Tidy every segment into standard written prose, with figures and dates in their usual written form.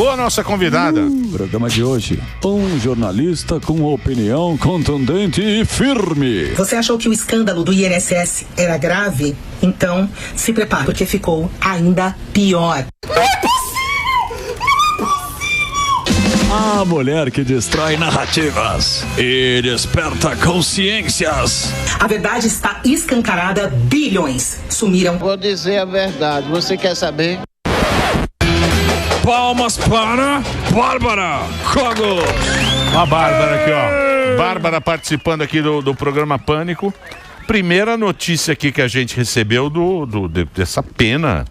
Alô, nossa convidada. Programa de hoje, um jornalista com opinião contundente e firme. Você achou que o escândalo do INSS era grave? Então, se prepare, porque ficou ainda pior. A mulher que destrói narrativas e desperta consciências. A verdade está escancarada, bilhões sumiram. Vou dizer a verdade, você quer saber? Palmas para Bárbara Cogo. A Bárbara aqui, ó. Bárbara participando aqui do programa Pânico. Primeira notícia aqui que a gente recebeu dessa pena,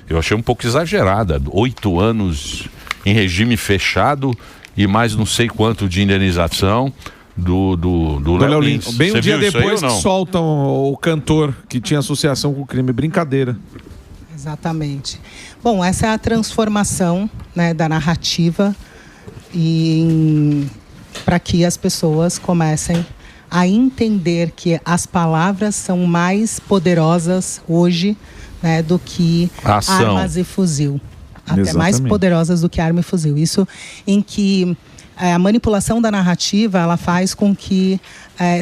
eu achei um pouco exagerada. 8 anos em regime fechado e mais não sei quanto de indenização do Léo Lins. Bem um dia depois que soltam o cantor que tinha associação com o crime. Brincadeira. Exatamente. Bom, essa é a transformação, né, da narrativa para que as pessoas comecem a entender que as palavras são mais poderosas hoje, né, do que armas e fuzil. Até mais poderosas do que arma e fuzil. Isso em que a manipulação da narrativa, ela faz com que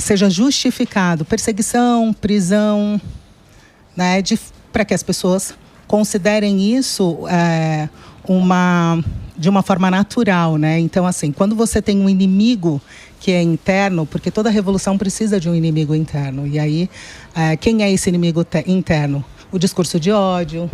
seja justificado perseguição, prisão, né, para que as pessoas considerem isso de uma forma natural, né? Então, assim, quando você tem um inimigo que é interno, porque toda revolução precisa de um inimigo interno. E aí, quem é esse inimigo interno? O discurso de ódio.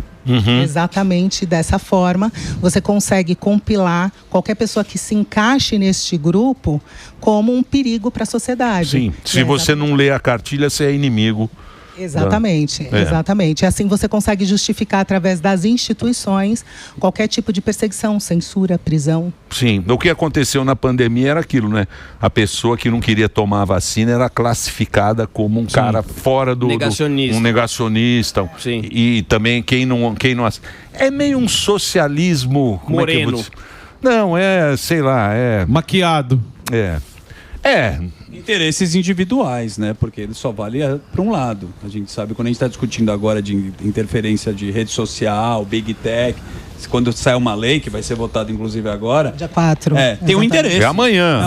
Exatamente dessa forma, você consegue compilar qualquer pessoa que se encaixe neste grupo como um perigo para a sociedade. Sim, se você não lê a cartilha, você é inimigo. Exatamente, exatamente. Assim você consegue justificar através das instituições qualquer tipo de perseguição, censura, prisão. Sim, o que aconteceu na pandemia era aquilo, né? A pessoa que não queria tomar a vacina era classificada como um cara fora do... Negacionista. Um negacionista. Sim. E também quem não... É meio um socialismo... Moreno. Não, sei lá, maquiado. Interesses individuais, né? Porque ele só vale para um lado. A gente sabe, quando a gente está discutindo agora de interferência de rede social, Big Tech, quando sai uma lei, que vai ser votada inclusive agora... Dia 4. Tem um interesse. É amanhã.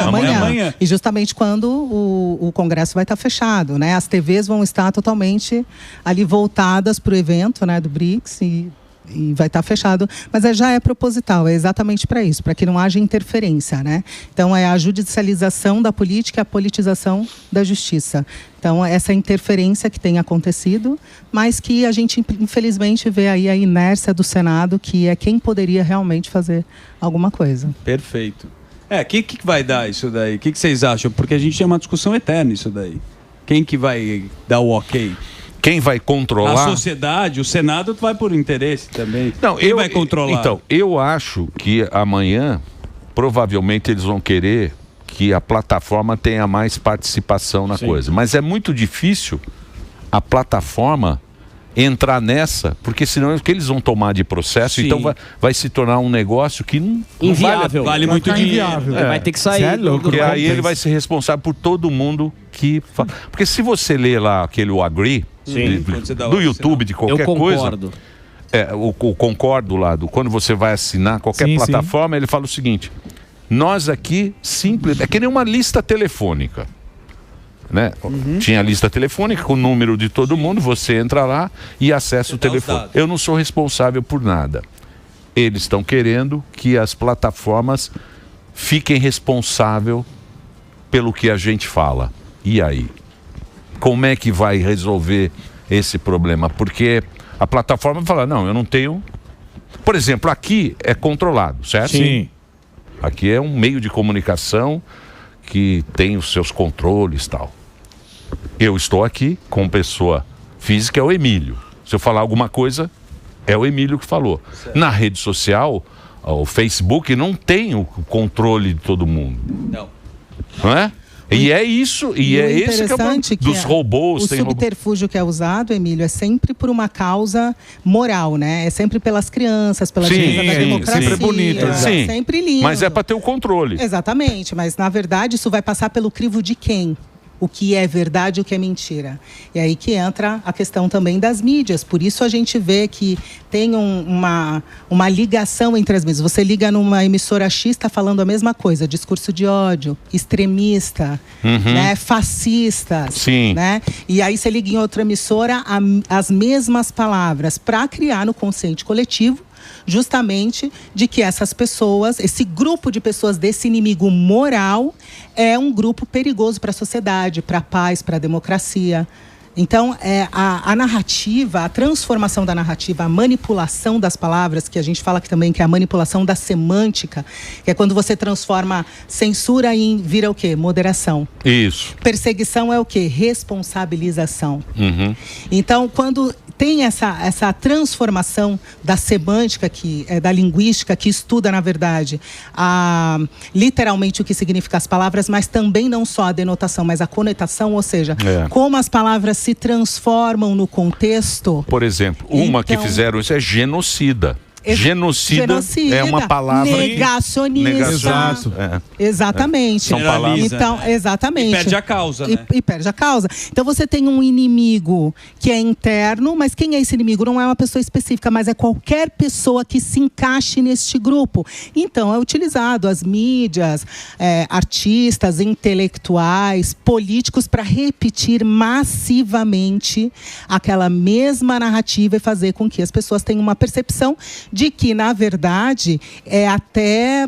Amanhã. E justamente quando o Congresso vai estar fechado, né? As TVs vão estar totalmente ali voltadas para o evento, né, do BRICS e vai estar fechado, mas já é proposital, é exatamente para isso, para que não haja interferência, né? Então é a judicialização da política e a politização da justiça. Então essa interferência que tem acontecido, mas que a gente infelizmente vê aí a inércia do Senado, que é quem poderia realmente fazer alguma coisa. Perfeito. Que vai dar isso daí? O que vocês acham? Porque a gente tem uma discussão eterna isso daí. Quem que vai dar o ok? Quem vai controlar? A sociedade, o Senado vai por interesse também. Não, Quem vai controlar? Então, eu acho que amanhã, provavelmente eles vão querer que a plataforma tenha mais participação na coisa. Mas é muito difícil a plataforma entrar nessa, porque senão o que eles vão tomar de processo, então vai se tornar um negócio que não inviável. Vale muito dinheiro. Vai ter que sair. Porque aí ele vai ser responsável por todo mundo que... Porque se você ler lá aquele Agree... do YouTube, de qualquer coisa. Eu concordo lá, quando você vai assinar qualquer plataforma, ele fala o seguinte: nós aqui é que nem uma lista telefônica, né? Tinha a lista telefônica com o número de todo mundo, você entra lá e acessa o telefone. Eu não sou responsável por nada. Eles estão querendo que as plataformas fiquem responsáveis pelo que a gente fala. E aí? Como é que vai resolver esse problema? Porque a plataforma fala, não, eu não tenho... Por exemplo, aqui é controlado, certo? Sim. Aqui é um meio de comunicação que tem os seus controles e tal. Eu estou aqui com pessoa física, é o Emílio. Se eu falar alguma coisa, é o Emílio que falou. Certo. Na rede social, o Facebook não tem o controle de todo mundo. Não é? E é isso, e é esse que é dos robôs. O subterfúgio que é usado, Emílio, é sempre por uma causa moral, né? É sempre pelas crianças, pela defesa da democracia. Sempre bonito. Sim, sempre lindo. Mas é para ter o controle. Exatamente, mas na verdade isso vai passar pelo crivo de quem? o que é verdade e o que é mentira. E aí que entra a questão também das mídias. Por isso a gente vê que tem uma ligação entre as mídias. Você liga numa emissora X, está falando a mesma coisa, discurso de ódio, extremista, né, fascistas. Sim. Né? E aí você liga em outra emissora as mesmas palavras para criar no consciente coletivo justamente de que essas pessoas, esse grupo de pessoas desse inimigo moral é um grupo perigoso para a sociedade, para a paz, para a democracia. Então, a narrativa, a transformação da narrativa, a manipulação das palavras, que a gente fala aqui também que é a manipulação da semântica, que é quando você transforma censura em vira o quê? Moderação. Isso. Perseguição é o quê? Responsabilização. Então, quando tem essa transformação da semântica, da linguística, que estuda, na verdade, literalmente o que significa as palavras, mas também não só a denotação, mas a conotação, ou seja, como as palavras se transformam no contexto. Por exemplo, uma que fizeram isso é genocida. Genocida é uma palavra negacionista. Exatamente. São palavras. Então, exatamente. E perde a causa, né? E perde a causa. Então você tem um inimigo que é interno, mas quem é esse inimigo? Não é uma pessoa específica, mas é qualquer pessoa que se encaixe neste grupo. Então é utilizado as mídias, artistas, intelectuais, políticos para repetir massivamente aquela mesma narrativa e fazer com que as pessoas tenham uma percepção de que, na verdade, é até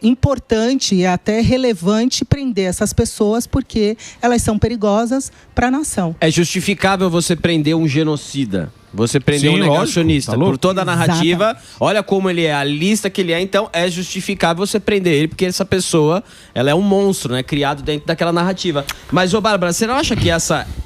importante e até relevante prender essas pessoas porque elas são perigosas para a nação. É justificável você prender um genocida? Você prendeu um negacionista, lógico, por toda a narrativa. Exatamente. Olha como ele é, a lista que ele é, então é justificável você prender ele, porque essa pessoa, ela é um monstro, né, criado dentro daquela narrativa. Mas, Bárbara, você não acha que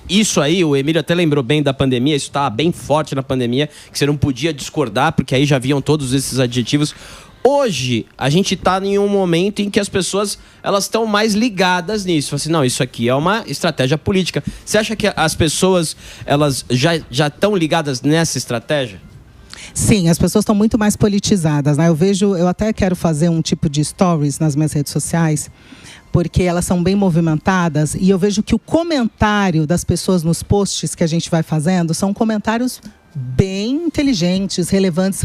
isso aí, o Emílio até lembrou bem da pandemia, isso estava bem forte na pandemia, que você não podia discordar, porque aí já viam todos esses adjetivos. Hoje, a gente está em um momento em que as pessoas elas estão mais ligadas nisso. Assim, não, isso aqui é uma estratégia política. Você acha que as pessoas elas já estão ligadas nessa estratégia? Sim, as pessoas estão muito mais politizadas, né? Eu até quero fazer um tipo de stories nas minhas redes sociais, porque elas são bem movimentadas e eu vejo que o comentário das pessoas nos posts que a gente vai fazendo são comentários bem inteligentes, relevantes,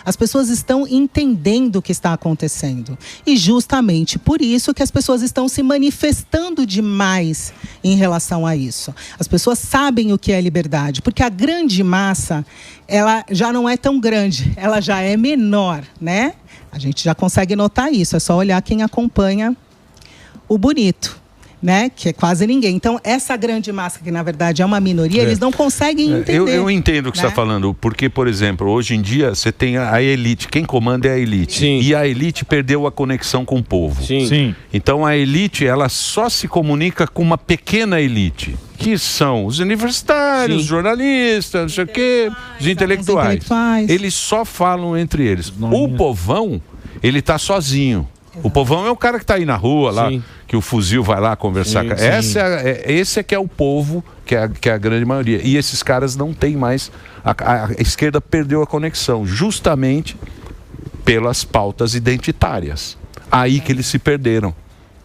as pessoas estão entendendo o que está acontecendo. E justamente por isso que as pessoas estão se manifestando demais em relação a isso. As pessoas sabem o que é liberdade, porque a grande massa, ela já não é tão grande, ela já é menor, né? A gente já consegue notar isso, é só olhar quem acompanha o bonito, né? Que é quase ninguém. Então, essa grande massa, que na verdade é uma minoria, eles não conseguem entender. Eu entendo o que você está falando, porque, por exemplo, hoje em dia você tem a elite, quem comanda é a elite. Sim. E a elite perdeu a conexão com o povo. Sim. Então a elite, ela só se comunica com uma pequena elite, que são os universitários, os jornalistas, não sei o quê, os intelectuais. Eles só falam entre eles. O povão, ele está sozinho. Exato. O povão é o cara que está aí na rua, lá, que o fuzil vai lá conversar. Esse é que é o povo, que é a grande maioria. E esses caras não têm mais... A esquerda perdeu a conexão, justamente pelas pautas identitárias. Aí que eles se perderam.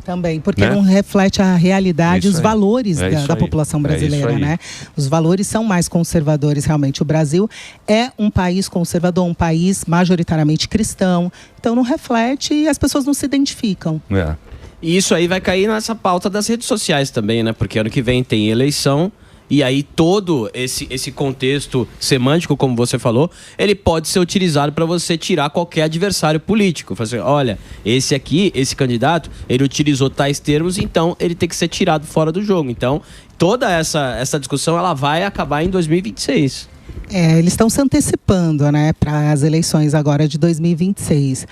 Também, porque não reflete a realidade, os valores da população brasileira, né? Os valores são mais conservadores, realmente. O Brasil é um país conservador, um país majoritariamente cristão. Então não reflete e as pessoas não se identificam. E isso aí vai cair nessa pauta das redes sociais também, né? Porque ano que vem tem eleição. E aí todo esse contexto semântico, como você falou, ele pode ser utilizado para você tirar qualquer adversário político. Fazer, olha, esse aqui, esse candidato, ele utilizou tais termos, então ele tem que ser tirado fora do jogo. Então, toda essa discussão ela vai acabar em 2026. Eles estão se antecipando, né, para as eleições agora de 2026.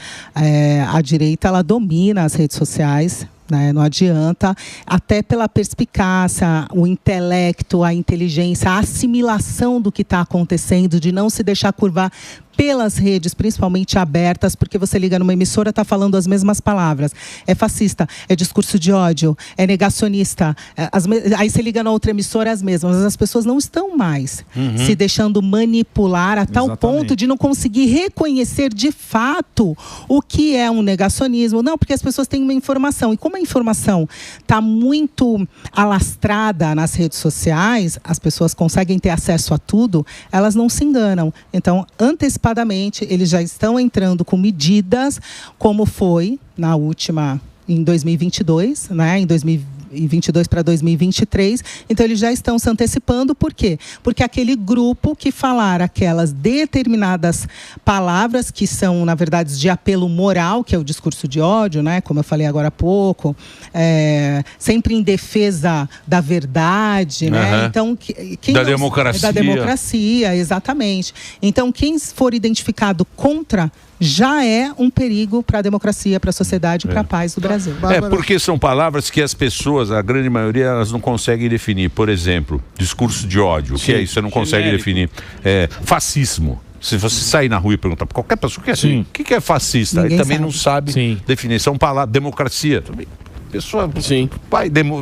A direita, ela domina as redes sociais, né? Não adianta, até pela perspicácia, o intelecto, a inteligência, a assimilação do que está acontecendo, de não se deixar curvar pelas redes, principalmente abertas, porque você liga numa emissora, está falando as mesmas palavras. É fascista, é discurso de ódio, é negacionista. Aí você liga na outra emissora, as mesmas. Mas as pessoas não estão mais se deixando manipular a tal ponto de não conseguir reconhecer de fato o que é um negacionismo. Não, porque as pessoas têm uma informação. E como a informação está muito alastrada nas redes sociais, as pessoas conseguem ter acesso a tudo, elas não se enganam. Então, antecipadamente, eles já estão entrando com medidas, como foi na última, em 2022, né? Em 2022 para 2023, então eles já estão se antecipando. Por quê? Porque aquele grupo que falar aquelas determinadas palavras que são, na verdade, de apelo moral, que é o discurso de ódio, né? Como eu falei agora há pouco, sempre em defesa da verdade, né? Então, democracia. Da democracia, exatamente. Então, quem for identificado contra já é um perigo para a democracia, para a sociedade, para a paz do Brasil. Porque são palavras que as pessoas, a grande maioria, elas não conseguem definir. Por exemplo, discurso de ódio, o que é isso? Você não consegue definir. Fascismo. Se você sair na rua e perguntar para qualquer pessoa o que é fascista, ele também não sabe definir. São palavras. Democracia também. Pessoa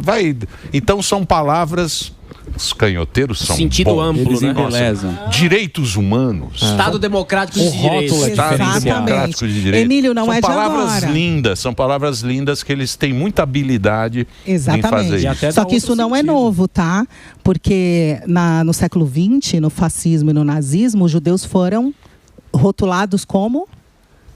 vai. Então são palavras. Os canhoteiros são sentido amplo, né? Direitos humanos. Estado democrático de direito. Estado democrático de direito. Emílio, não são é de palavras agora. lindas, são palavras lindas que eles têm muita habilidade em fazer isso. Só que isso não é novo, tá? Porque no século XX, no fascismo e no nazismo, os judeus foram rotulados como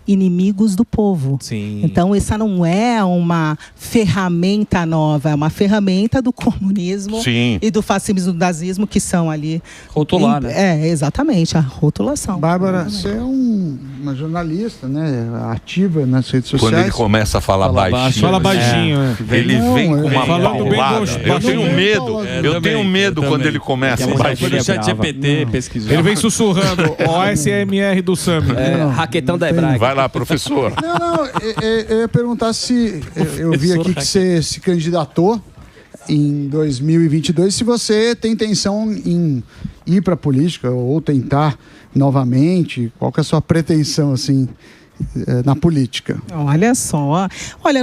inimigos do povo. Sim. Então, essa não é uma ferramenta nova, é uma ferramenta do comunismo e do fascismo e do nazismo, que são ali... Rotular, né? Exatamente, a rotulação. Bárbara, você é uma jornalista, né? Ativa nas redes sociais. Quando ele começa a falar baixinho. Fala baixinho, Ele vem com uma paulada. Eu tenho medo quando ele começa a baixinho. O ChatGPT pesquisou. Ele vem sussurrando, o ASMR do Sami. Raquetão da Hebraica. Vai lá, professor. Não, eu ia perguntar se... Eu vi aqui que você se candidatou em 2022, se você tem intenção em ir para a política ou tentar novamente, qual que é a sua pretensão, assim, na política? Olha só,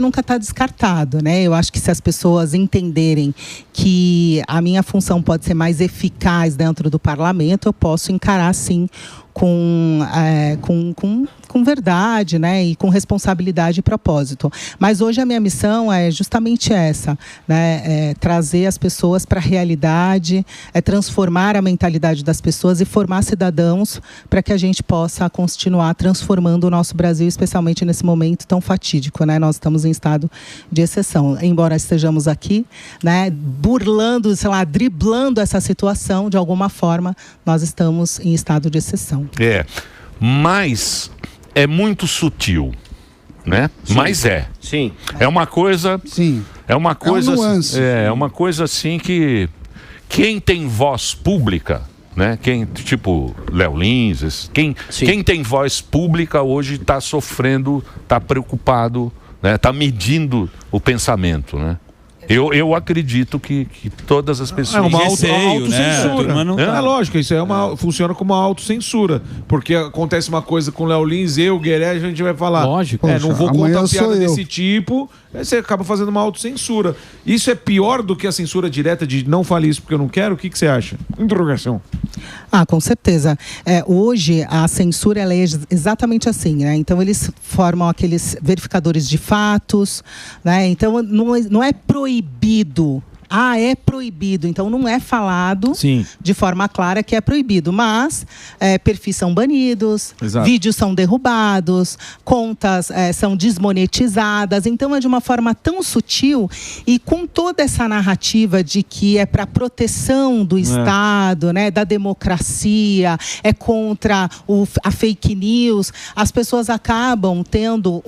nunca está descartado, né? Eu acho que se as pessoas entenderem que a minha função pode ser mais eficaz dentro do parlamento, eu posso encarar, sim, com verdade, né, e com responsabilidade e propósito. Mas hoje a minha missão é justamente essa, né, trazer as pessoas para a realidade, transformar a mentalidade das pessoas e formar cidadãos para que a gente possa continuar transformando o nosso Brasil, especialmente nesse momento tão fatídico, né? Nós estamos em estado de exceção. Embora estejamos aqui, né, burlando, driblando essa situação, de alguma forma, nós estamos em estado de exceção. Mas é muito sutil, né? Sim. Mas Sim. É uma coisa... Sim. É uma coisa... É um nuance. É uma coisa assim que... Quem tem voz pública, né? Tipo Léo Lins, quem tem voz pública hoje está sofrendo, está preocupado, né? Está medindo o pensamento, né? Eu acredito que todas as pessoas... É uma autocensura. É lógico, isso funciona como uma autocensura. Porque acontece uma coisa com o Léo Lins, o Guerreiro, a gente vai falar... Lógico. Não vou contar piada desse tipo, aí você acaba fazendo uma autocensura. Isso é pior do que a censura direta de não fale isso porque eu não quero? O que você acha? Interrogação. Com certeza. Hoje, a censura ela é exatamente assim, né? Então, eles formam aqueles verificadores de fatos, né? Então, não é proibido. É proibido. Então, não é falado de forma clara que é proibido. Mas perfis são banidos, vídeos são derrubados, contas são desmonetizadas. Então, é de uma forma tão sutil e com toda essa narrativa de que é para proteção do Estado, né, da democracia, é contra a fake news. As pessoas acabam tendo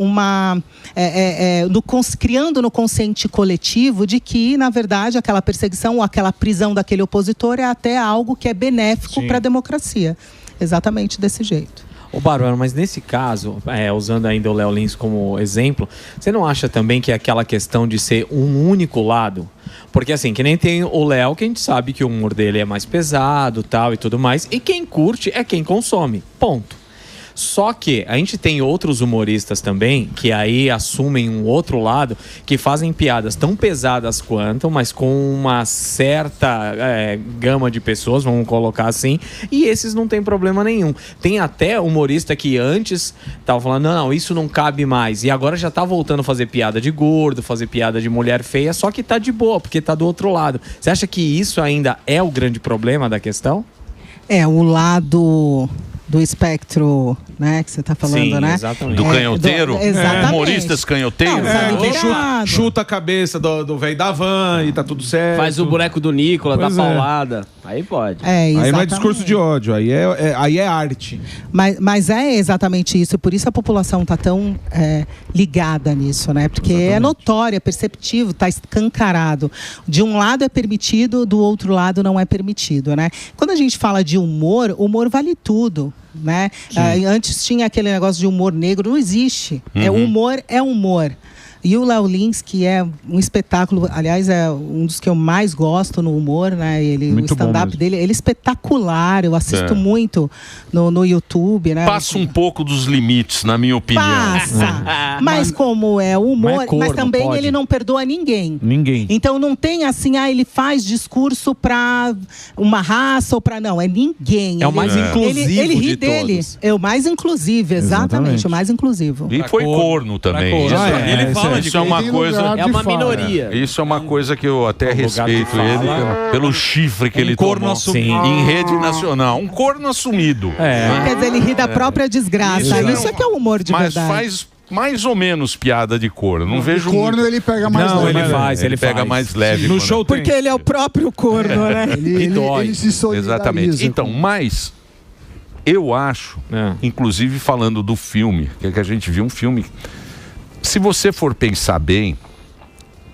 criando no consciente coletivo de que, na verdade, aquela perseguição ou aquela prisão daquele opositor é até algo que é benéfico para a democracia. Exatamente desse jeito. Bárbara, mas nesse caso, usando ainda o Léo Lins como exemplo, você não acha também que é aquela questão de ser um único lado? Porque assim, que nem tem o Léo, que a gente sabe que o humor dele é mais pesado, tal e tudo mais, e quem curte é quem consome, ponto. Só que a gente tem outros humoristas também, que aí assumem um outro lado, que fazem piadas tão pesadas quanto, mas com uma certa gama de pessoas, vamos colocar assim, e esses não tem problema nenhum. Tem até humorista que antes tava falando, não, isso não cabe mais, e agora já tá voltando a fazer piada de gordo, fazer piada de mulher feia, só que tá de boa, porque tá do outro lado. Você acha que isso ainda é o grande problema da questão? O lado do espectro, né, que você está falando, sim, né? Do canhoteiro? Exatamente. Humoristas canhoteiros? Chuta a cabeça do velho da van e tá tudo certo. Faz o boneco do Nicolas, dá paulada. Aí pode. Aí não é discurso de ódio, aí é arte. Mas é exatamente isso, por isso a população está tão ligada nisso, né? Porque é notório, é perceptivo, está escancarado. De um lado é permitido, do outro lado não é permitido, né? Quando a gente fala de humor vale tudo. Né? Antes tinha aquele negócio de humor negro, não existe. Humor é humor. E o Léo Lins, que é um espetáculo, aliás, é um dos que eu mais gosto no humor, né? O stand-up dele, ele é espetacular, eu assisto muito no YouTube, né? Passa um pouco dos limites, na minha opinião. Passa. Mas como é humor, mas também ele não perdoa ninguém. Então não tem assim, ele faz discurso pra uma raça ou pra... Não, é ninguém. É o mais inclusivo ele ri de dele. todos. É o mais inclusivo, exatamente, o mais inclusivo. E foi corno também. Ele fala isso é uma coisa. É uma minoria. Isso é uma coisa que eu até respeito ele pelo chifre que ele tomou em rede nacional. Um corno assumido. Quer dizer, ele ri da própria desgraça. Isso é que é o humor de verdade. Mas faz mais ou menos piada de corno. Não vejo corno muito. Ele pega mais leve. Ele pega mais leve. No show porque ele é o próprio corno, né? Ele se solidariza. Exatamente. Então, mas eu acho, inclusive falando do filme, que a gente viu um filme... Se você for pensar bem,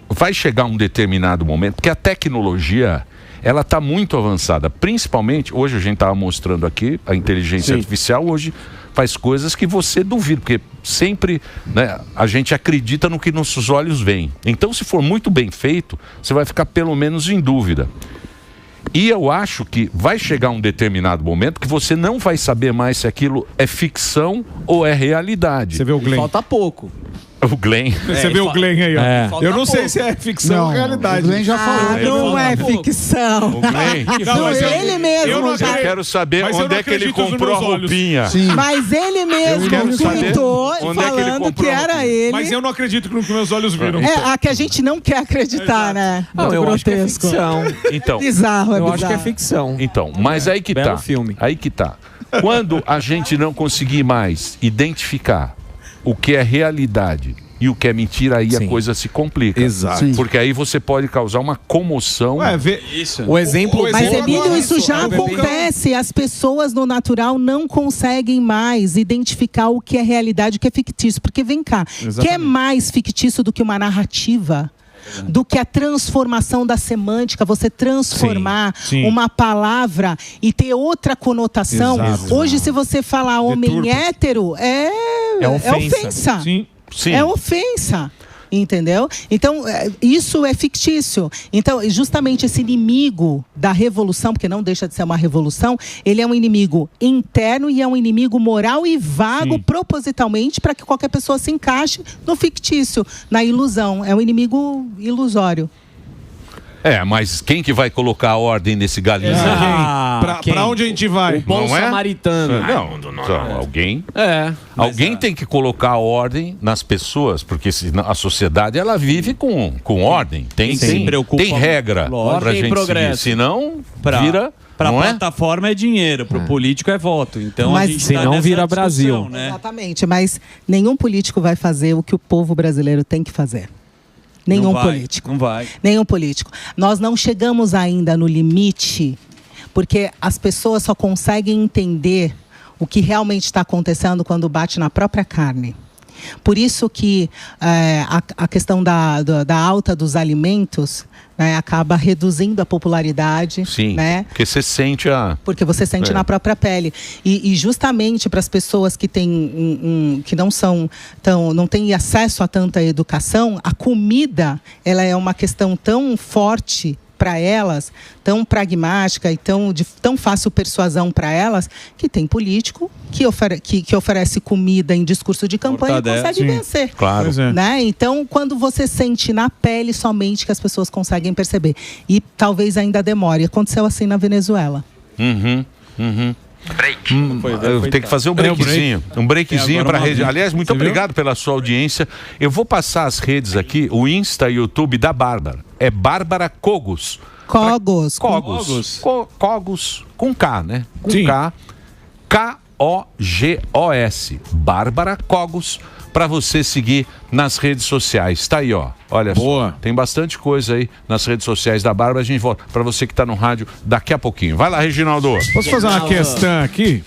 vai chegar um determinado momento, porque a tecnologia, ela está muito avançada, principalmente, hoje a gente estava mostrando aqui, a inteligência artificial hoje faz coisas que você duvida, porque sempre, né, a gente acredita no que nossos olhos veem. Então, se for muito bem feito, você vai ficar pelo menos em dúvida. E eu acho que vai chegar um determinado momento que você não vai saber mais se aquilo é ficção ou é realidade. Você vê o Glenn. Falta pouco. O Glenn. Você vê o Glenn aí, ó. Eu não sei se é ficção ou realidade. O Glenn já falou. Não é ficção. O Glenn. Ele mesmo. Eu quero saber onde é que ele comprou a roupinha. Mas ele mesmo tweetou falando que era ele. Mas eu não acredito no que meus olhos viram. A que a gente não quer acreditar, né? Não, eu acho que é ficção. Então, bizarro, eu acho que é ficção. Então, mas aí que tá. Filme. Aí que tá. Quando a gente não conseguir mais identificar o que é realidade e o que é mentira, aí a coisa se complica. Exato. Porque aí você pode causar uma comoção. Isso. O exemplo... Mas, Emílio, isso já acontece. As pessoas no natural não conseguem mais identificar o que é realidade e o que é fictício. Porque, vem cá, que é mais fictício do que uma narrativa? Do que a transformação da semântica, você transformar uma palavra e ter outra conotação. Hoje, se você falar homem hétero, é ofensa. Sim. É ofensa. Entendeu? Então, isso é fictício. Então, justamente esse inimigo da revolução, porque não deixa de ser uma revolução, ele é um inimigo interno e é um inimigo moral e vago propositalmente para que qualquer pessoa se encaixe no fictício, na ilusão. É um inimigo ilusório. Mas quem que vai colocar a ordem nesse galinho? Pra onde a gente vai? O bom samaritano. Não, alguém. Alguém tem que colocar a ordem nas pessoas, porque a sociedade ela vive com ordem. Tem regra pra gente seguir. Senão vira. Para a plataforma é dinheiro, para o político é voto. Então a gente senão vira Brasil. Né? Exatamente, mas nenhum político vai fazer o que o povo brasileiro tem que fazer. Nenhum político. Não vai. Nenhum político. Nós não chegamos ainda no limite, porque as pessoas só conseguem entender o que realmente está acontecendo quando bate na própria carne. Por isso que a questão da alta dos alimentos, né, acaba reduzindo a popularidade. Sim, né? Porque você sente Porque você sente na própria pele. E justamente para as pessoas que têm que não têm acesso a tanta educação, a comida ela é uma questão tão forte para elas, tão pragmática e de tão fácil persuasão para elas, que tem político que oferece comida em discurso de campanha e consegue vencer. Claro. Né? Então, quando você sente na pele somente que as pessoas conseguem perceber. E talvez ainda demore. Aconteceu assim na Venezuela. Break. Eu tenho que fazer um breakzinho. Um breakzinho para a rede. Aliás, muito obrigado pela sua audiência. Eu vou passar as redes aqui, o Insta e o YouTube da Bárbara. É Bárbara Cogos. Cogos. Com K, né? Com K. K-O-G-O-S. Bárbara Cogos. Para você seguir nas redes sociais. Tá aí, ó. Olha só. Tem bastante coisa aí nas redes sociais da Bárbara. A gente volta para você que tá no rádio daqui a pouquinho. Vai lá, Reginaldo. Posso fazer uma questão aqui?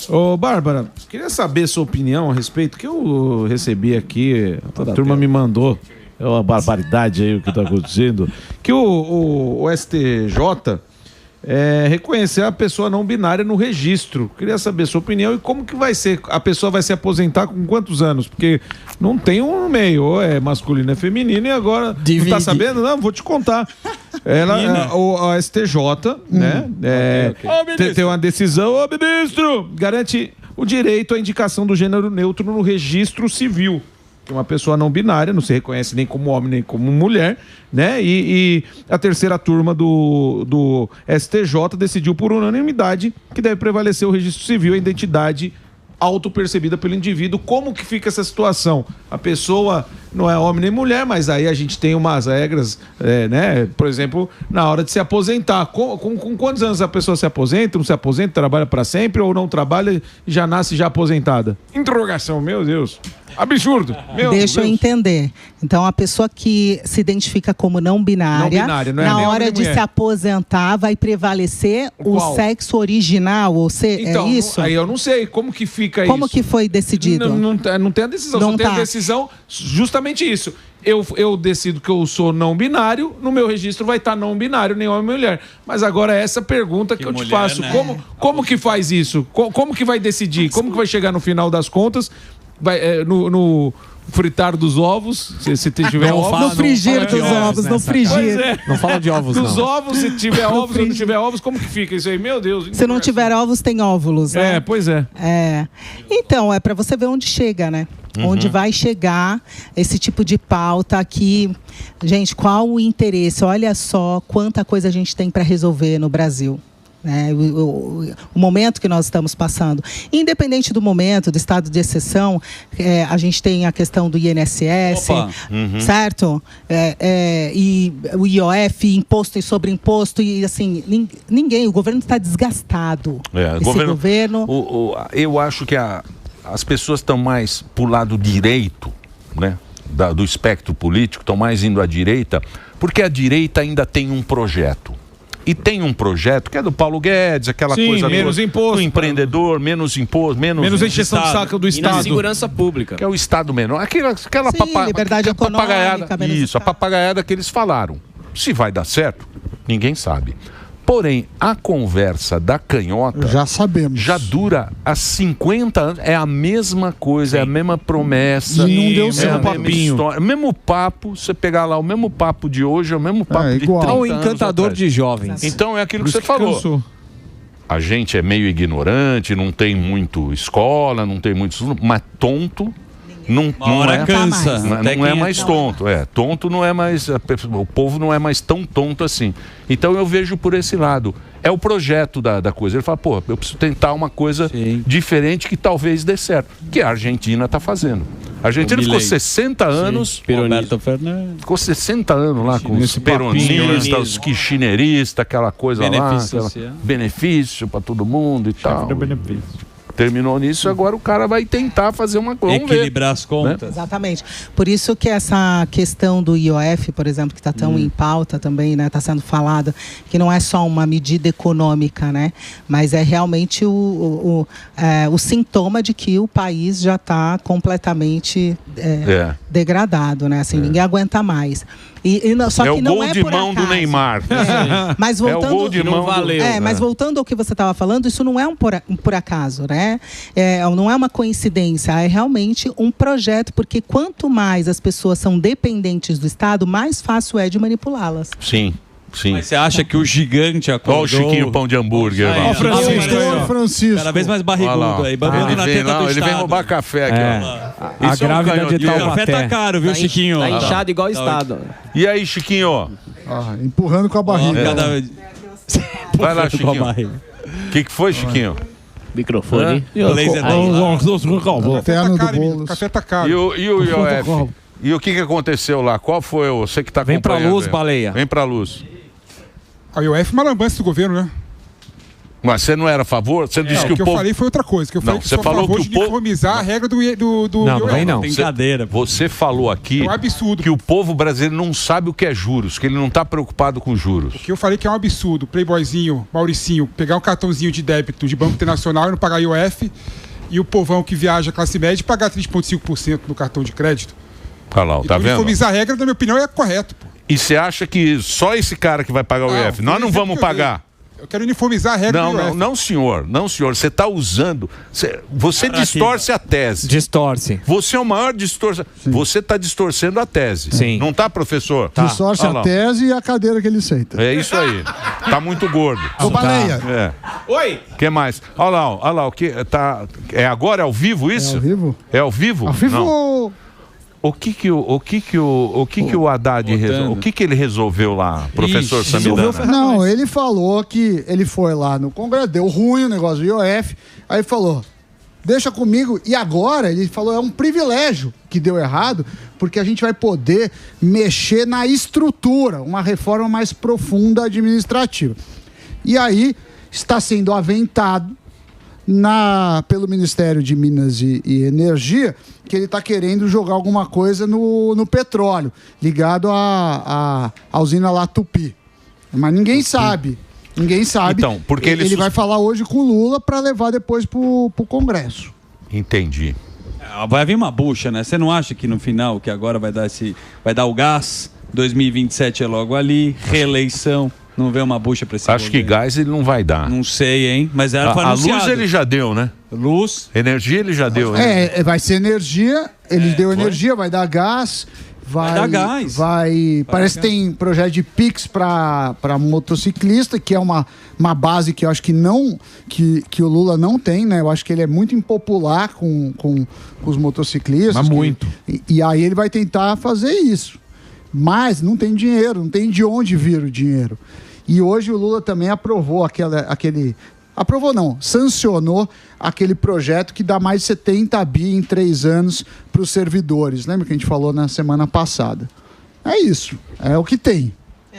Ô, Bárbara, queria saber sua opinião a respeito que eu recebi aqui. A turma me mandou. É uma barbaridade aí o que tá acontecendo. Que o STJ reconhecer a pessoa não binária no registro. Queria saber sua opinião e como que vai ser. A pessoa vai se aposentar com quantos anos? Porque não tem um meio, ou é masculino, é feminino, e agora não tá sabendo? Não, vou te contar. A STJ, né? Tem uma decisão, ô ministro, garante o direito à indicação do gênero neutro no registro civil. Que uma pessoa não binária não se reconhece nem como homem nem como mulher, né? E a terceira turma do STJ decidiu por unanimidade que deve prevalecer o registro civil, a identidade autopercebida pelo indivíduo. Como que fica essa situação? A pessoa não é homem nem mulher, mas aí a gente tem umas regras, né? Por exemplo, na hora de se aposentar. Com quantos anos a pessoa se aposenta, não se aposenta, trabalha para sempre ou não trabalha e já nasce já aposentada? Interrogação, meu Deus. Absurdo. Deixa eu entender. Então, a pessoa que se identifica como não binária não é na hora de se aposentar, vai prevalecer o sexo original, ou então, é isso? Aí eu não sei como que fica isso. Como que foi decidido? Não tem a decisão, só tem a decisão justamente isso. Eu decido que eu sou não binário, no meu registro vai estar não binário, nem homem nem mulher. Mas agora essa pergunta que eu te faço, né? Como que faz isso? Como que vai decidir? Como que vai chegar no final das contas? Vai, no fritar dos ovos, se tiver ovos. No frigir dos ovos, no frigir. Não fala de ovos, não. Dos ovos, se tiver ovos ou não tiver ovos, como que fica isso aí? Meu Deus. Se não tiver ovos, tem óvulos, né? Pois é. Então, é para você ver onde chega, né? Onde vai chegar esse tipo de pauta aqui. Gente, qual o interesse? Olha só quanta coisa a gente tem para resolver no Brasil. O momento que nós estamos passando, independente do momento, do estado de exceção, a gente tem a questão do INSS, certo? E o IOF, imposto e sobreimposto, e assim, ninguém, o governo está desgastado. Eu acho que as pessoas estão mais pro lado direito, né? Do espectro político, estão mais indo à direita, porque a direita ainda tem um projeto. E tem um projeto que é do Paulo Guedes, aquela coisa menos imposto, do empreendedor, menos imposto, menos encheção de saco do Estado. E segurança pública. Que é o Estado menor. Aquela liberdade econômica, a papagaiada que eles falaram. Se vai dar certo, ninguém sabe. Porém, a conversa da canhota já sabemos. Já dura há 50 anos. É a mesma coisa, é a mesma promessa. Não deu certo. O mesmo papo, você pegar lá o mesmo papo de hoje, é o mesmo papo de 30 anos. O encantador de jovens. Então é aquilo que você falou. A gente é meio ignorante, não tem muito escola, não tem muito... Mas tonto... Não é, cansa. Não é mais tonto. Tonto não é mais. O povo não é mais tão tonto assim. Então eu vejo por esse lado. É o projeto da coisa. Ele fala, eu preciso tentar uma coisa diferente que talvez dê certo. Que a Argentina está fazendo. A Argentina ficou 60 anos. Ficou 60 anos lá com os peronistas, os kirchneristas, aquela coisa lá. Benefício para todo mundo e tal. Terminou nisso, agora o cara vai tentar fazer uma coisa. Equilibrar as contas. Né? Exatamente. Por isso que essa questão do IOF, por exemplo, que está tão em pauta também, né? Está sendo falada, que não é só uma medida econômica, né? Mas é realmente o sintoma de que o país já está completamente degradado, né? Assim, ninguém aguenta mais. Só que não é o gol de mão do Neymar. Mas voltando, é o gol de mão mas voltando ao que você estava falando, isso não é um por acaso, né? Não é uma coincidência, é realmente um projeto, porque quanto mais as pessoas são dependentes do Estado, mais fácil é de manipulá-las. Sim. Sim. Mas você acha que o gigante acordou? Olha o Chiquinho Pão de Hambúrguer. Ó, Francisco. Cada vez mais barrigudo aí, babando na teta do Ele vem Estado. roubar café aqui, ó. A grávida de E o café tá caro, viu, Chiquinho? Tá inchado igual o Estado. E aí, Chiquinho? Empurrando com a barriga. Vai lá, Chiquinho. O que foi, Chiquinho? Microfone. Café tá caro. E o IOF? E o que aconteceu lá? Qual foi o... Você que tá Vem pra acompanhando luz, aí. Baleia. Vem pra luz. A IOF é uma lambança do governo, né? Mas você não era a favor? Você disse que o que povo... eu falei foi outra coisa. Que eu falei que você sou a falou favor que de o povo... uniformizar a regra do IOF. Não. Brincadeira. Você falou aqui É um absurdo. que o povo brasileiro não sabe o que é juros, que ele não está preocupado com juros. O que eu falei que é um absurdo. Playboyzinho, Mauricinho, pegar um cartãozinho de débito de Banco Internacional e não pagar IOF, e o povão que viaja classe média pagar 3,5% no cartão de crédito. Olha lá, tá vendo? Uniformizar a regra, na minha opinião, é correto. Pô. E você acha que só esse cara que vai pagar o IOF? Nós não vamos pagar. Eu quero uniformizar a regra do IOF. Não, senhor. Não, senhor. Você está usando... Você distorce a tese. Distorce. Você é o maior distorce. Você está distorcendo a tese. Sim. Não está, professor? Distorce a tese e a cadeira que ele senta. É isso aí. Tá muito gordo. Ô, Baleia. Oi. O que mais? Olha lá, o que tá... É agora, é ao vivo isso? É ao vivo? É ao vivo? Ao vivo Não. ou... O que o Haddad resolveu? O que ele resolveu lá, professor Samidana? Não, ele falou que ele foi lá no Congresso, deu ruim o negócio do IOF, aí falou, deixa comigo, e agora ele falou, é um privilégio que deu errado, porque a gente vai poder mexer na estrutura, uma reforma mais profunda administrativa. E aí está sendo aventado pelo Ministério de Minas e Energia, que ele está querendo jogar alguma coisa no petróleo, ligado à usina lá Tupi. Mas ninguém sabe. Ninguém sabe. Então, porque ele vai falar hoje com o Lula para levar depois para o Congresso. Entendi. Vai vir uma bucha, né? Você não acha que no final, que agora vai dar o gás, 2027 é logo ali, reeleição... Não vê uma bucha para esse Acho que gás ele não vai dar. Não sei, hein? Mas era a luz ele já deu, né? Luz. Energia ele já deu, né? Vai ser energia, ele deu energia, vai dar gás. Vai dar gás. Parece que tem projeto de Pix para motociclista, que é uma base que eu acho que o Lula não tem, né? Eu acho que ele é muito impopular com os motociclistas. Mas muito. E aí ele vai tentar fazer isso. Mas não tem dinheiro, não tem de onde vir o dinheiro. E hoje o Lula também aprovou sancionou aquele projeto que dá mais de 70 bi em 3 anos para os servidores. Lembra que a gente falou na semana passada? É isso, é o que tem.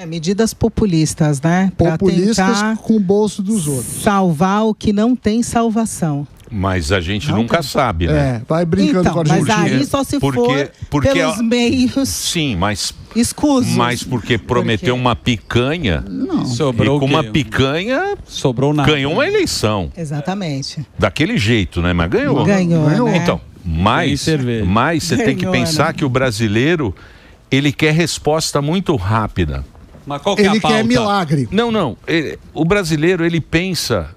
Medidas populistas, né? Populistas com o bolso dos outros. Salvar o que não tem salvação. Mas a gente nunca sabe, né? Vai brincando com a gente. Mas aí só se for pelos meios... Sim, mas... escusos. Mas porque prometeu uma picanha... Não. Sobrou e com uma picanha... Sobrou nada. Ganhou uma eleição. Exatamente. Daquele jeito, né? Mas ganhou. Ganhou, né? Então, mas você tem que pensar que o brasileiro... Ele quer resposta muito rápida. Mas qual que é a pauta? Ele quer milagre. Não. O brasileiro, ele pensa...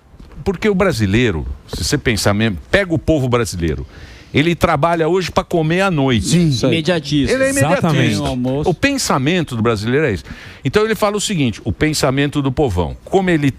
Porque o brasileiro, se você pensar mesmo, pega o povo brasileiro. Ele trabalha hoje para comer à noite. Sim, imediatista. Ele é imediatista. Exatamente. O pensamento do brasileiro é isso. Então ele fala o seguinte, o pensamento do povão. Como ele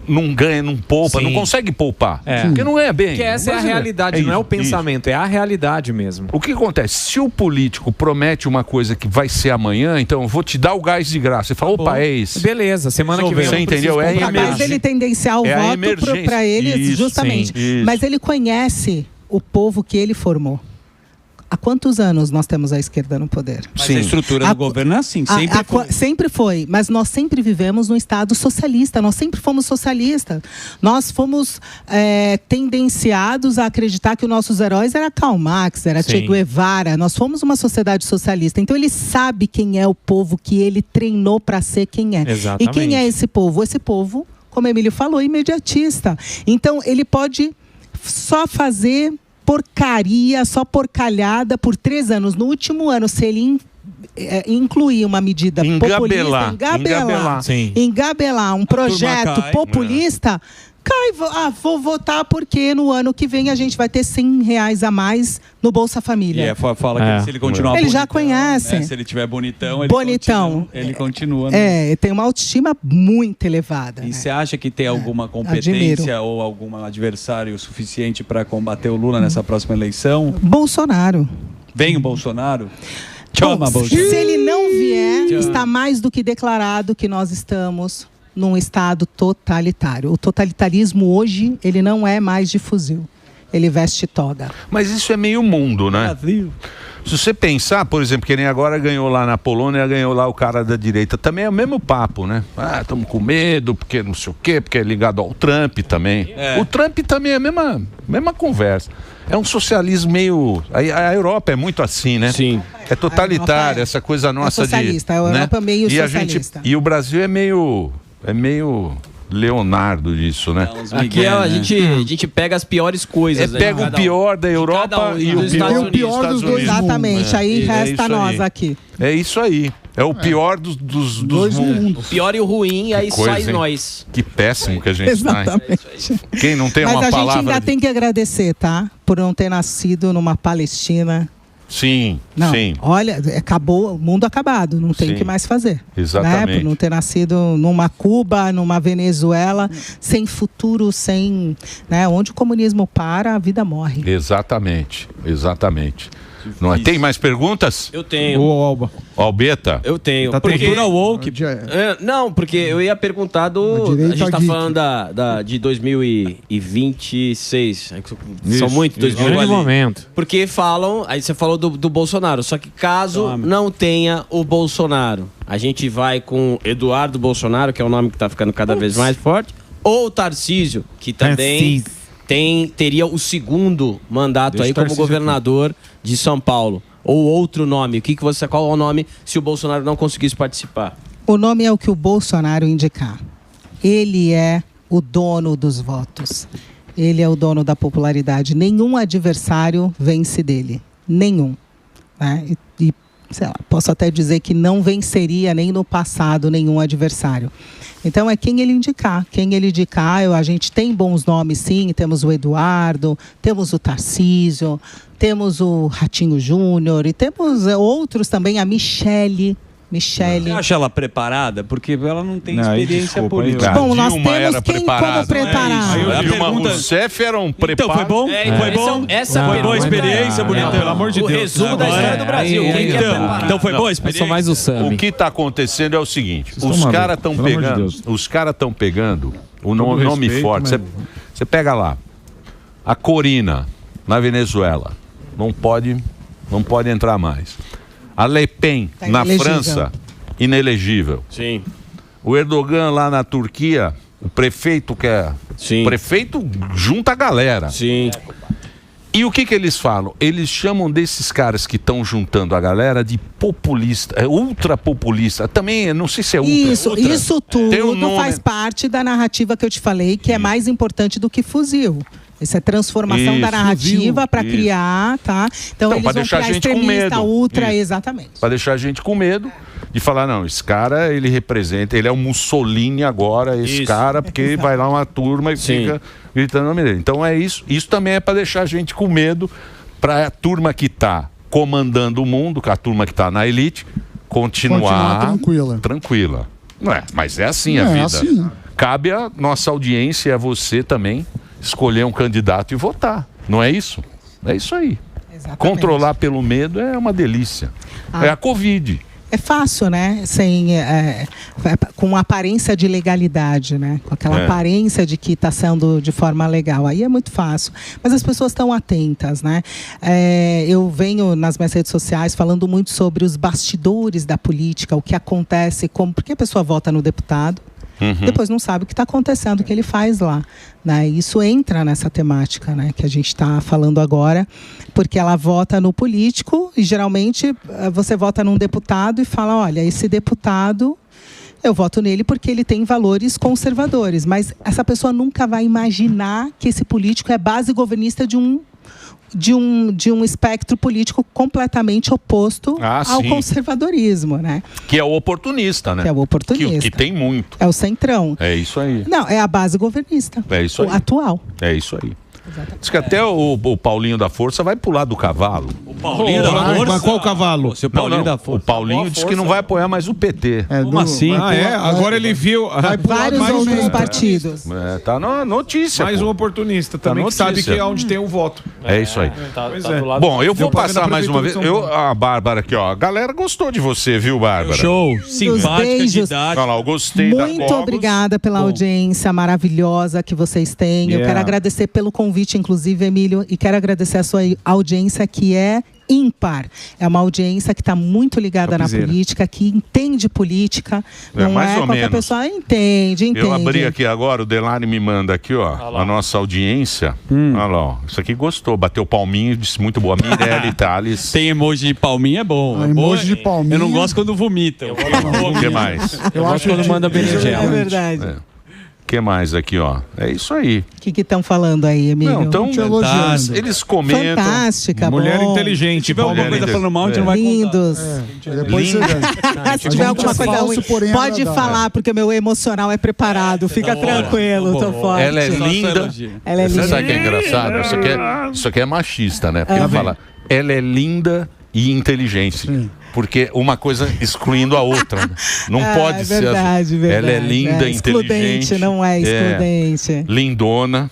não ganha, não poupa, não consegue poupar. Porque não é bem. Porque essa é a realidade, não é o pensamento, é a realidade mesmo. O que acontece? Se o político promete uma coisa que vai ser amanhã, então eu vou te dar o gás de graça. Você fala, opa, é isso. Beleza, semana que vem. Você entendeu? É capaz dele tendenciar o voto para ele, justamente. Mas ele conhece o povo que ele formou. Há quantos anos nós temos a esquerda no poder? Mas a estrutura do governo é assim, sempre foi. Mas nós sempre vivemos num Estado socialista, nós sempre fomos socialistas. Nós fomos tendenciados a acreditar que os nossos heróis eram Karl Marx, era Che Guevara. Nós fomos uma sociedade socialista. Então ele sabe quem é o povo que ele treinou para ser quem é. Exatamente. E quem é esse povo? Esse povo, como Emílio falou, imediatista. Então ele pode só fazer... porcaria, só porcalhada por 3 anos. No último ano, se ele incluir uma medida populista, engabelar um projeto populista, Vou votar porque no ano que vem a gente vai ter R$100 a mais no Bolsa Família. E fala que se ele continuar ele bonitão, já conhece. Se ele tiver bonitão, ele continua. Tem uma autoestima muito elevada. E você acha que tem alguma competência ou algum adversário suficiente para combater o Lula nessa próxima eleição? Bolsonaro. Vem o Bolsonaro? Se ele não vier, está mais do que declarado que nós estamos num estado totalitário. O totalitarismo hoje, ele não é mais de fuzil. Ele veste toga. Mas isso é meio mundo, né? Brasil. Se você pensar, por exemplo, que nem agora ganhou lá na Polônia, ganhou lá o cara da direita, também é o mesmo papo, né? Estamos com medo, porque não sei o quê, porque é ligado ao Trump também. O Trump também é a mesma conversa. É um socialismo meio... A Europa é muito assim, né? Sim. É totalitária, essa coisa nossa socialista, a Europa é meio socialista. E o Brasil é meio Leonardo disso, né? Aqui a gente pega as piores coisas. Pega o pior da Europa e o pior dos dois. Exatamente, aí resta nós aqui. É isso aí. É o pior dos dois mundos. O pior e o ruim, aí sai nós. Que péssimo que a gente Exatamente. Quem não tem uma palavra... Mas a gente ainda tem que agradecer, tá? Por não ter nascido numa Palestina. Sim, sim. Olha, acabou, o mundo acabado, não tem o que mais fazer. Exatamente. Né? Por não ter nascido numa Cuba, numa Venezuela, sem futuro, sem... Né? Onde o comunismo para, a vida morre. Exatamente. Não é? Tem mais perguntas? Eu tenho. Alba. Albeta? Eu tenho. Tá cultura woke. Não, porque eu ia perguntar do... A gente tá falando de 2026. São muito 2026. Momento. Porque falam... Aí você falou do Bolsonaro. Só que caso não tenha o Bolsonaro, a gente vai com Eduardo Bolsonaro, que é o nome que tá ficando cada vez mais forte, ou o Tarcísio, que também... teria o segundo mandato aí como governador de São Paulo. Ou outro nome. Qual é o nome se o Bolsonaro não conseguisse participar? O nome é o que o Bolsonaro indicar. Ele é o dono dos votos. Ele é o dono da popularidade. Nenhum adversário vence dele. Nenhum. Né? Sei lá, posso até dizer que não venceria nem no passado nenhum adversário. Então é quem ele indicar. A gente tem bons nomes, sim. Temos o Eduardo, temos o Tarcísio, temos o Ratinho Júnior e temos outros também, a Michele. Você acha ela preparada? Porque ela não tem experiência política. Bom, nós temos quem como preparar. O CEF era um preparo. Então, foi bom? Foi boa a experiência, bonitão. Pelo amor de Deus. O resumo da história do Brasil. Então foi boa a experiência? Eu sou mais o Sami. O que está acontecendo é o seguinte. Os caras estão pegando o nome forte. Você pega lá. A Corina, na Venezuela. Não pode entrar mais. A Le Pen, na França, inelegível. Sim. O Erdogan lá na Turquia, o prefeito O prefeito junta a galera. Sim. E o que eles falam? Eles chamam desses caras que estão juntando a galera de populista, ultra populista. Também, não sei se é ultra. Isso tudo faz parte da narrativa que eu te falei, que é mais importante do que fuzil. Isso é transformação da narrativa para criar, tá? Então eles vão criar extremista, ultra, exatamente. Para deixar a gente com medo de falar, não, esse cara, ele representa, ele é o Mussolini agora, cara, porque vai lá uma turma e fica gritando o nome dele. Então é isso. Isso também é para deixar a gente com medo, para a turma que está comandando o mundo, a turma que está na elite, continuar tranquila. Não é, mas é assim a vida. É assim. Cabe a nossa audiência e a você também escolher um candidato e votar. Não é isso? É isso aí. Exatamente. Controlar pelo medo é uma delícia. É a Covid. É fácil, né? Com aparência de legalidade, né? Com aquela aparência de que está sendo de forma legal. Aí é muito fácil. Mas as pessoas estão atentas, né? Eu venho nas minhas redes sociais falando muito sobre os bastidores da política, o que acontece, porque a pessoa vota no deputado, depois não sabe o que está acontecendo, o que ele faz lá. Né? Isso entra nessa temática, né, que a gente está falando agora, porque ela vota no político e geralmente você vota num deputado e fala, olha, esse deputado, eu voto nele porque ele tem valores conservadores, mas essa pessoa nunca vai imaginar que esse político é base governista de um de um espectro político completamente oposto ao conservadorismo, né? Que é o oportunista, né? Que é o oportunista. Que tem muito. É o centrão. É isso aí. Não, é a base governista. É isso aí. Atual. É isso aí. Diz que até o Paulinho da Força vai pular do cavalo. O Paulinho da Força? Mas qual cavalo? O Paulinho da Força. O Paulinho disse que não vai apoiar mais o PT. Como assim? Agora ele viu vários outros partidos. Tá na notícia. Mais um oportunista também, que sabe que é onde tem o voto. É isso aí. Bom, eu vou passar mais uma vez. A Bárbara aqui, ó. A galera gostou de você, viu, Bárbara? Show. Simpática, didática. Olha lá, eu gostei da Muito obrigada pela audiência maravilhosa que vocês têm. Eu quero agradecer pelo convite, inclusive, Emílio, e quero agradecer a sua audiência, que é ímpar. É uma audiência que está muito ligada na política, que entende política. Não mais é ou qualquer menos. pessoa. Entende. Eu abri aqui agora, o Delari me manda aqui, ó, a nossa audiência. Olha lá, ó. Isso aqui gostou, bateu palminho, disse muito boa. Mirelle Thales. Tem emoji de palminha, é bom. Emoji de palminha. Eu não gosto quando vomita. O que mais? Eu acho quando manda berinjela. É verdade. O que mais aqui, ó? É isso aí. O que estão falando aí, Emílio? Não, então, eles comentam. Fantástica, mulher bom. inteligente. Se tiver alguma coisa falando mal, a gente não vai Lindos. Depois Se tiver alguma coisa ruim, pode falar, porque o meu emocional é preparado. Fica tranquilo, tô forte. Ela é linda. Ela é Você linda. sabe o que é engraçado? Isso aqui é machista, né? Porque fala, ela é linda e inteligente. Porque uma coisa excluindo a outra. Né? Não pode ser assim. Verdade. Ela é linda, excludente, inteligente. não é excludente. Lindona.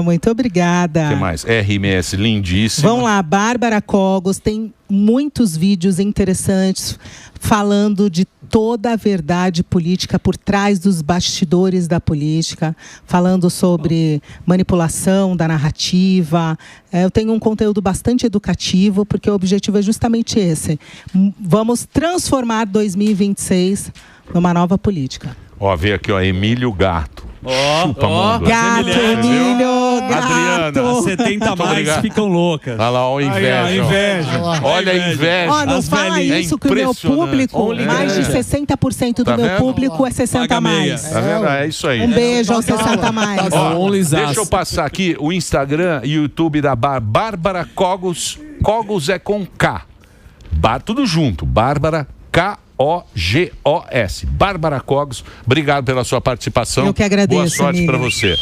Muito obrigada. O que mais? RMS, lindíssima. Vamos lá, Bárbara Cogos tem muitos vídeos interessantes falando de toda a verdade política por trás dos bastidores da política, falando sobre manipulação da narrativa. Eu tenho um conteúdo bastante educativo, porque o objetivo é justamente esse. Vamos transformar 2026 numa nova política. Ó, veio aqui, ó, Emílio Gato. Chupa, mundo. Gato, Emílio, gato. Adriana, 70 mais ficam loucas. Olha lá, ó, inveja. Olha a inveja. Ó, não fala isso, que o meu público, mais de 60% do meu público é 60 mais. Tá vendo? É isso aí. Um beijo aos 60 mais. Ó, deixa eu passar aqui o Instagram e o YouTube da Bárbara Cogos. Cogos é com K. Tudo junto. Bárbara K-O-G-O-S. Bárbara Cogos, obrigado pela sua participação. Eu que agradeço. Boa sorte para você.